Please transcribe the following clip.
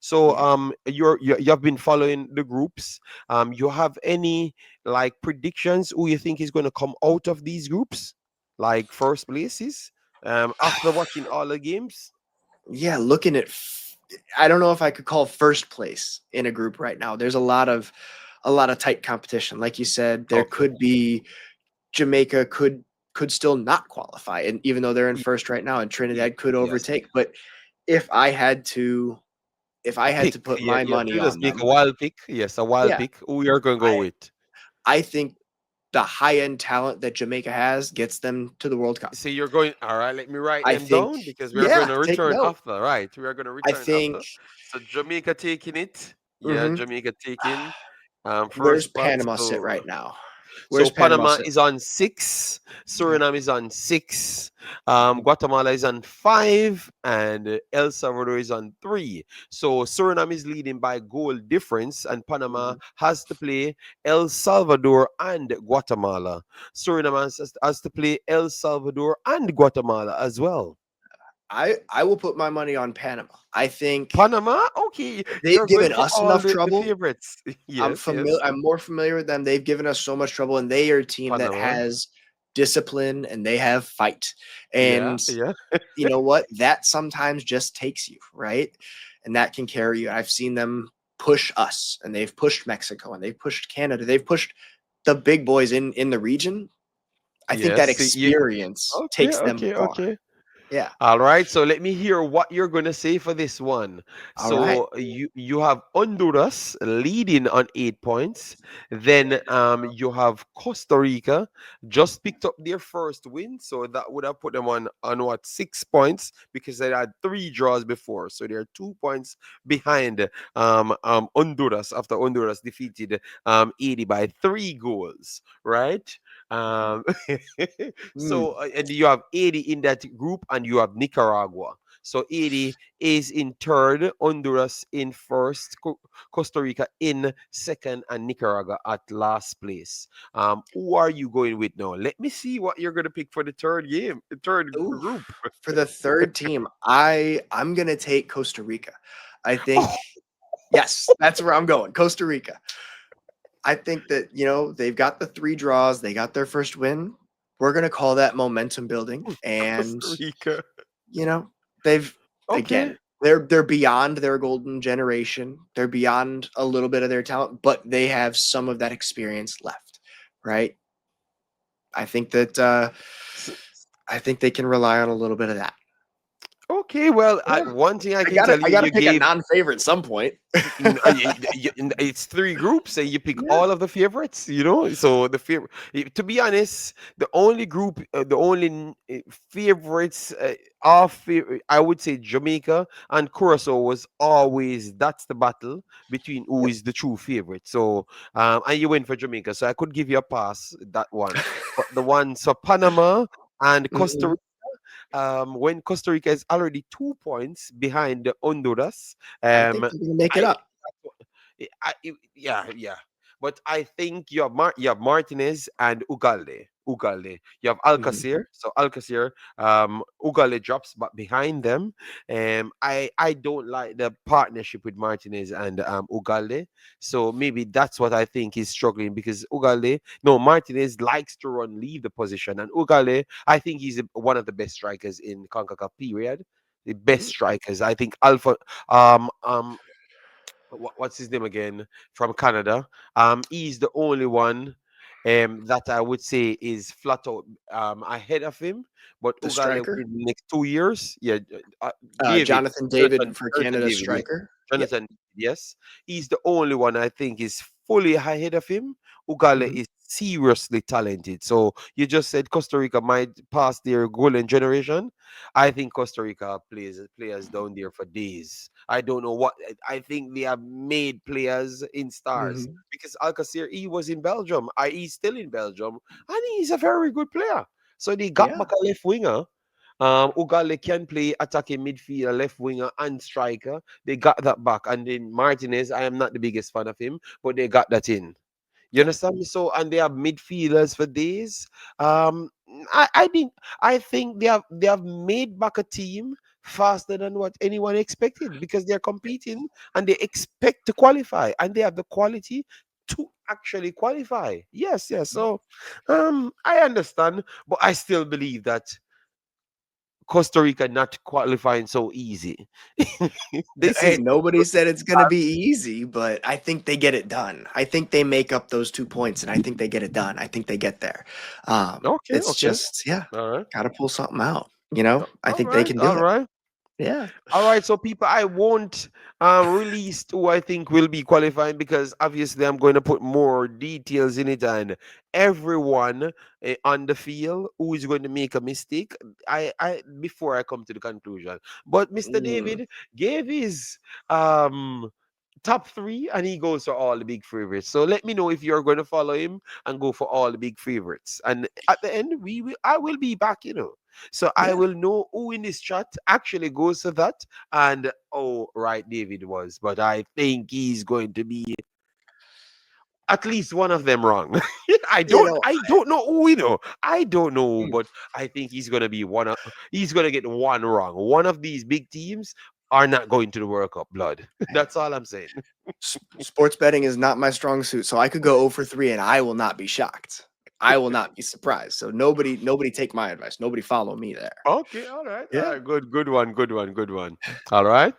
So Yeah. you have been following the groups. You have any like predictions who you think is going to come out of these groups, like first places? After watching all the games. Yeah, looking at I don't know if I could call first place in a group right now. There's a lot of tight competition. Like you said, there Okay. could be Jamaica could still not qualify, and even though they're in Y- first right now, and y- Trinidad could Yes. overtake. But if I had to if I A had pick. to put Yeah, my yeah. money You just on make a them, wild pick. Yes, a wild yeah, pick. Who you're going to go I with? I think the high end talent that Jamaica has gets them to the World Cup. So you're going. All right. Let me write I them think, down because we are going yeah, to take return note. after. Right. We are going to I return think, after. So Jamaica taking it. Yeah, mhm. Jamaica taking Where's first spot. Panama sit So right now? so Where's Panama Panama sit? is on 6, Okay. Suriname is on 6, Mhm, Guatemala is on 5, and El Salvador is on 3. So Suriname is leading by goal difference, and Panama mhm. has to play El Salvador and Guatemala. Suriname has to play El Salvador and Guatemala as well. I will put my money on Panama. I think Panama, okay, they've you're going given for us all enough the trouble. favorites. Yes, yes. I'm more familiar with them. They've given us so much trouble, and they are a team that Panama, has discipline and they have fight. yeah, And yeah. you know what? That sometimes just takes you, right? And that can carry you. I've seen them push us, and they've pushed Mexico, and they've pushed Canada. They've pushed the big boys in the region. I think that Yes, experience okay, takes them okay, far. okay. Yeah. All right, so let me hear what you're gonna say for this one. All right. So you have Honduras leading on 8 points. Then you have Costa Rica just picked up their first win, so that would have put them on what 6 points because they had 3 draws before, so they're 2 points behind Honduras after Honduras defeated 80 by 3 goals, right? Um, Mm. so and you have 80 in that group, and you have Nicaragua. So 80 is in third, Honduras in first, Costa Rica in second, and Nicaragua at last place. Who are you going with now? Let me see what you're gonna pick for the third game, the third Ooh, group. for the third team, I'm gonna take Costa Rica. I think yes, that's where I'm going. Costa Rica. I think that they've got the three draws, they got their first win. We're gonna call that momentum building, and Costa Rica. you know they've Okay. again they're beyond their golden generation. They're beyond a little bit of their talent, but they have some of that experience left, right? I think that I think they can rely on a little bit of that. Okay, well, Yeah. one thing I I can gotta tell I you, gotta you pick a gave non-favorite at some point. it's 3 groups, and you pick Yeah. all of the favorites. So the favorite. To be honest, the only group, the only favorites I would say Jamaica and Curacao was always that's the battle between who Yep. is the true favorite. So and you went for Jamaica, so I could give you a pass that one, but the ones for Panama and Costa Mhm. Rica, when Costa Rica is already 2 points behind Honduras. I think Um, they're gonna make it I, up. yeah, yeah. But I think you have Martinez and Ugalde. Ugalde. You have Mhm. Alcacer. So Alcacer, Ugalde drops but behind them. I don't like the partnership with Martinez and Ugalde. So maybe that's what I think is struggling because Ugalde, no, Martinez likes to leave the position, and Ugalde, I think he's one of the best strikers in CONCACAF period. The best Mm. strikers. I think Alpha what's his name again from Canada. He's the only one that I would say is flat out ahead of him. But The Ugale striker, in the next 2 years, yeah, David, Jonathan Jonathan, David for Jonathan Canada's David, yeah, striker. Yep. Jonathan, yes, he's the only one I think is fully ahead of him. Ugale Mhm. is seriously talented. So you just said Costa Rica might pass their golden generation. I think Costa Rica plays players down there for days. I don't know what I think they have made players in stars Mhm. because Alcacer he was in Belgium. He's still in Belgium, and he's a very good player. So they got Yeah. back a left winger. Ugale can play attacking midfielder, left winger, and striker. They got that back, and then Martinez. I am not the biggest fan of him, but they got that in. You Yeah. understand me? So and they have midfielders for days. I think they have made back a team faster than what anyone expected because they're competing and they expect to qualify and they have the quality to actually qualify. Yes, yes. So I understand, but I still believe that Costa Rica not qualifying so easy. This Hey, is nobody said it's going to be easy, but I think they get it done. I think they make up those 2 points, and I think they get it done. I think they get there. okay, It's okay. just, yeah, All right. got to pull something out. You know, I All think they right, can do all it. right. Yeah. All right, so people, I won't release who I think will be qualifying because obviously I'm going to put more details in it and everyone on the field who is going to make a mistake. I before I come to the conclusion. But Mr. Mm. David gave his um top three and he goes for all the big favorites. So let me know if you're going to follow him and go for all the big favorites. And at the end, I will be back, So I Yeah. will know who in this chat actually goes for that. And oh, right, David was, but I think he's going to be at least one of them wrong. I You don't know, I don't know who I don't know, mm, but I think he's gonna be he's gonna get one wrong. One of these big teams are not going to the World Cup, blood. That's all I'm saying. sports betting is not my strong suit, so I could go 0 for 3 and I will not be shocked. I will not be surprised. So nobody take my advice. Nobody follow me there. Okay, all right. All Yeah. right, good one, good one, good one. All right.